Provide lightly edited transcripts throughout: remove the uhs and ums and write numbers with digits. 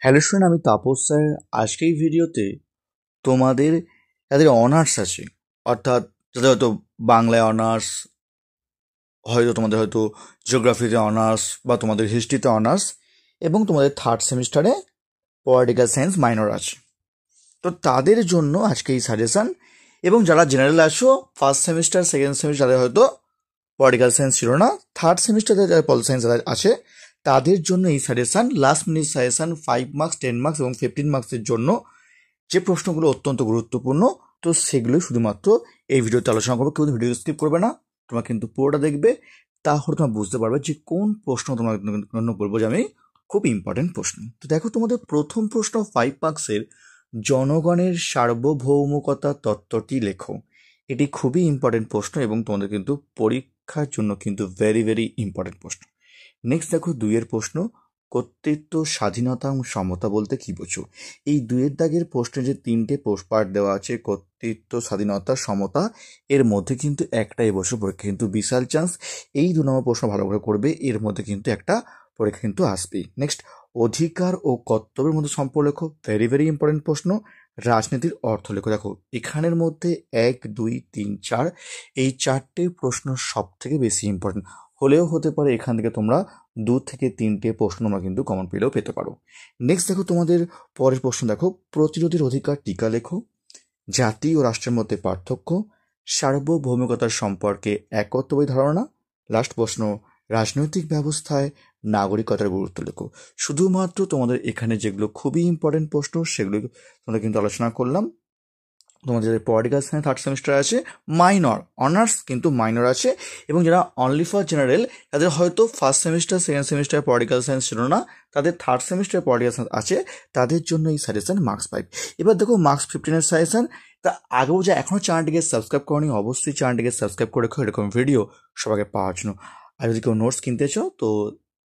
Hello student, আমি Tapas sir. আজকে এই ভিডিওতে তোমাদের যাদের অনার্স আছে, অর্থাৎ যাদের হয়তো বাংলায় অনার্স, হয়তো তোমাদের হয়তো জিওগ্রাফিতে অনার্স বা তোমাদের হিস্ট্রিতে অনার্স, এবং তোমাদের থার্ড সেমিস্টারে পলিটিক্যাল সায়েন্স মাইনর আছে, তো তাদের জন্য আজকে এই সাজেশান। এবং যারা জেনারেল আসো, ফার্স্ট সেমিস্টার সেকেন্ড সেমিস্টার যাদের হয়তো পলিটিক্যাল সায়েন্স ছিল না, থার্ড সেমিস্টারে যারা পল সায়েন্স যারা আছে তাদের জন্য এই suggestion, last minute suggestion, 5 marks, 10 marks এবং 15 মার্কসের জন্য যে প্রশ্নগুলো অত্যন্ত গুরুত্বপূর্ণ, তো সেগুলো শুধুমাত্র এই ভিডিওতে আলোচনা করবো। কেউ ভিডিও স্কিপ করবে না, তোমরা কিন্তু পুরোটা দেখবে, তাহলে তোমরা বুঝতে পারবে যে কোন প্রশ্ন তোমার জন্য বলবো যে আমি খুব ইম্পর্টেন্ট প্রশ্ন। তো দেখো, তোমাদের প্রথম প্রশ্ন 5 মার্কসের, জনগণের সার্বভৌমকতা তত্ত্বটি লেখো। এটি খুবই ইম্পর্টেন্ট প্রশ্ন এবং তোমাদের কিন্তু পরীক্ষার জন্য কিন্তু ভেরি ভেরি ইম্পর্টেন্ট প্রশ্ন। নেক্সট দেখো, 2-এর প্রশ্ন, কর্তৃত্ব, স্বাধীনতা এবং সমতা বলতে কি বোঝো। এই 2-এর দাগের প্রশ্নে যে 3টে পার্ট দেওয়া আছে, কর্তৃত্ব, স্বাধীনতা, সমতা, এর মধ্যে কিন্তু একটাই বসে পরীক্ষা, কিন্তু বিশাল চান্স এই 2 নম্বর প্রশ্ন ভালো করে করবে, এর মধ্যে কিন্তু একটা পরীক্ষা কিন্তু আসবেই। নেক্সট, অধিকার ও কর্তব্যের মধ্যে সম্পর্ক লেখো, ভেরি ভেরি ইম্পর্টেন্ট প্রশ্ন। রাজনীতির অর্থ লেখো। দেখো, এখানের মধ্যে 1, 2, 3, 4 এই 4টে প্রশ্ন সব থেকে বেশি ইম্পর্টেন্ট হলেও হতে পারে এখান থেকে তোমরা 2 থেকে 3টে প্রশ্ন তোমরা কিন্তু কমন পেলেও পেতে পারো। নেক্সট দেখো, তোমাদের পরের প্রশ্ন দেখো, প্রতিরোধের অধিকার টিকা লেখো, জাতি ও রাষ্ট্রের মধ্যে পার্থক্য, সার্বভৌমিকতার সম্পর্কে একত্ববাদী ধারণা। লাস্ট প্রশ্ন, রাজনৈতিক ব্যবস্থায় নাগরিকতার গুরুত্ব লেখো। শুধুমাত্র তোমাদের এখানে যেগুলো খুবই ইম্পর্টেন্ট প্রশ্ন সেগুলো তোমরা কিন্তু আলোচনা করলাম। তোমাদের পলিটিক্যাল সায়েন্স থার্ড সেমিস্টার আছে, মাইনর, অনার্স কিন্তু মাইনর আছে, এবং যারা অনলি ফর জেনারেল, তাদের হয়তো first semester second semester political science ছিল না, তাদের থার্ড সেমিস্টার পলিটিক্যাল সায়েন্স আছে, তাদের জন্য এই সাজেশন মার্কস 5। এবার দেখো, মার্কস 15-এর সাজেশন। তা আগেও যা এখনও চ্যানেলটিকে সাবস্ক্রাইব করনি, অবশ্যই চ্যানেলটিকে সাবস্ক্রাইব করে রেখো এরকম ভিডিও সবাইকে পাওয়ার জন্য। আর যদি কেউ নোটস কিনতে চাও তো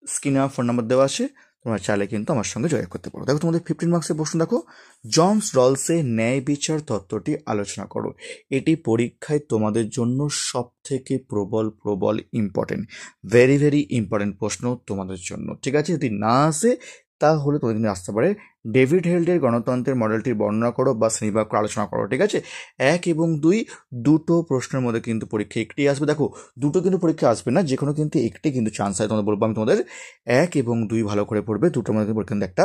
স্ক্রিনে আমার ফোন নাম্বার দেওয়া আছে, তোমরা চাইলে কিন্তু আমার সঙ্গে জয়েন করতে পারো। দেখো, তোমাদের 15 মার্কসের প্রশ্ন দেখো, জনস রলসের ন্যায় বিচার তত্ত্বটি আলোচনা করো। এটি পরীক্ষায় তোমাদের জন্য সব থেকে প্রবল ইম্পর্টেন্ট, ভেরি ভেরি ইম্পর্টেন্ট প্রশ্ন তোমাদের জন্য। ঠিক আছে, যদি না আসে তাহলে তোমাদের কিন্তু আসতে পারে, ডেভিড হেল্ডের গণতন্ত্রের মডেলটির বর্ণনা করো বা শ্রেণীবাক্য আলোচনা করো। ঠিক আছে, 1 এবং 2 দুটো প্রশ্নের মধ্যে কিন্তু পরীক্ষা একটি আসবে। দেখো, দুটো কিন্তু পরীক্ষা আসবে না, যে কোনো কিন্তু একটি কিন্তু চান্স আছে। তোমাদের বলবো আমি, তোমাদের 1 এবং 2 ভালো করে পড়বে, দুটোর মধ্যে পরীক্ষা কিন্তু একটা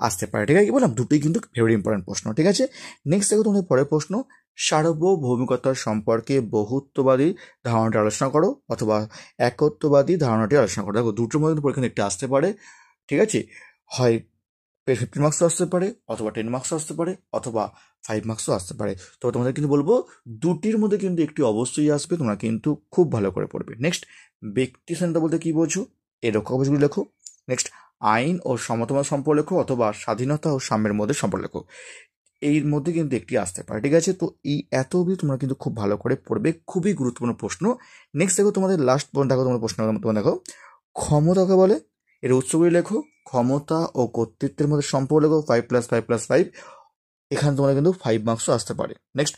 আসতে পারে। ঠিক আছে, কি বললাম, দুটোই কিন্তু ভেরি ইম্পর্টেন্ট প্রশ্ন। ঠিক আছে, নেক্সট দেখো, তোমাদের পরের প্রশ্ন, সার্বভৌমিকতার সম্পর্কে বহুত্ববাদী ধারণাটি আলোচনা করো অথবা একত্ববাদী ধারণাটি আলোচনা করো। দেখো, দুটোর মধ্যে পরীক্ষা একটি আসতে পারে। ঠিক আছে, হয় 15 মার্কসও আসতে পারে, অথবা 10 মার্কসও আসতে পারে, অথবা 5 মার্কসও আসতে পারে। তো তোমাদের কিন্তু বলবো দুটির মধ্যে কিন্তু একটি অবশ্যই আসবে, তোমরা কিন্তু খুব ভালো করে পড়বে। নেক্সট, ব্যক্তি স্বাধীনতা বলতে কি বোঝো, এর লক্ষ্যগুলি লেখো। নেক্সট, আইন ও সমতার সম্পর্ক লেখো, অথবা স্বাধীনতা ও সাম্যের মধ্যে সম্পর্ক লেখো। এর মধ্যে কিন্তু একটি আসতে পারে। ঠিক আছে, তো এই এত অবধি তোমরা কিন্তু খুব ভালো করে পড়বে, খুবই গুরুত্বপূর্ণ প্রশ্ন। নেক্সট দেখো, তোমাদের লাস্ট দেখো, তোমাদের প্রশ্ন তোমরা দেখো, ক্ষমতাকে বলে, এর উৎসগুলি লেখো, ক্ষমতা ও কর্তৃত্বের মধ্যে সম্পর্ক লেখো, 5+5+5। এখানে তোমাদের কিন্তু 5 মার্কসও আসতে পারে। নেক্সট,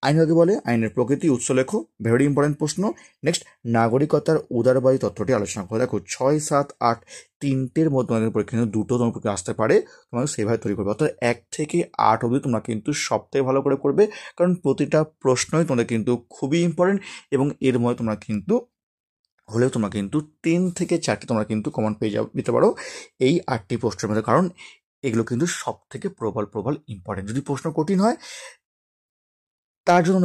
আইন কাকে বলে, আইনের প্রকৃতি, উৎস লেখো, ভেরি ইম্পর্টেন্ট প্রশ্ন। নেক্সট, নাগরিকতার উদারবাদী তত্ত্বটি আলোচনা করো। দেখো, 6, 7, 8 তিনটের মধ্যে তোমাদের পরীক্ষা কিন্তু দুটো তোমার পরীক্ষা আসতে পারে, তোমাকে সেভাবে তৈরি করবে। অর্থাৎ 1 থেকে 8 অবধি তোমরা কিন্তু সব থেকে ভালো করে করবে, কারণ প্রতিটা প্রশ্নই তোমাদের কিন্তু খুবই ইম্পর্টেন্ট, এবং এর মধ্যে তোমরা কিন্তু হলেও তোমরা কিন্তু 3 থেকে 4টে তোমরা কিন্তু কমন পেয়ে দিতে পারো এই 8টি প্রশ্নের মধ্যে, কারণ এগুলো কিন্তু সব থেকে প্রবল ইম্পর্টেন্ট। যদি প্রশ্ন কঠিন হয়, তার জন্য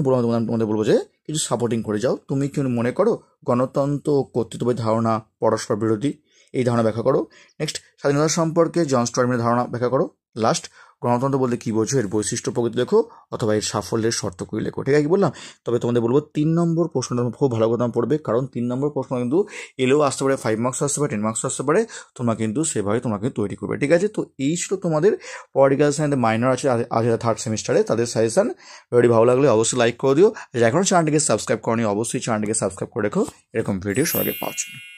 তোমাদের বলবো যে কিছু সাপোর্টিং করে যাও। তুমি কি মনে করো গণতন্ত্র ও কর্তৃত্ববাদী ধারণা পরস্পর বিরোধী, এই ধারণা ব্যাখ্যা করো। নেক্সট, স্বাধীনতা সম্পর্কে জন স্টুয়ার্টের ধারণা ব্যাখ্যা করো। লাস্ট, গণতন্ত্র বলতে কি বোঝো, এর বৈশিষ্ট্য প্রকৃতি লেখো, অথবা এর সাফল্যের শর্তগুলি লেখো। ঠিক আছে, কি বললাম। তবে তোমাদের বলবো 3 নম্বর প্রশ্নটা খুব ভালো করে তোমরা পড়বে, কারণ 3 নম্বর প্রশ্ন কিন্তু এলেও আসতে পারে, 5 মার্কস আসতে পারে, 10 মার্কস আসতে পারে, তোমরা কিন্তু সেভাবে তোমাকে তৈরি করবে। ঠিক আছে, তো এই ছিল তোমাদের পলিটিক্যাল সায়েন্স মাইনর আছে আজ থার্ড সেমিস্টারে, তাদের সাজেশন। যদি ভালো লাগলে অবশ্যই লাইক করে দিও, এখনও চ্যানেলটিকে সাবস্ক্রাইব করনি অবশ্যই চ্যানেলটিকে সাবস্ক্রাইব করে রেখো এরকম ভিডিও সবাইকে পাওয়ার জন্য।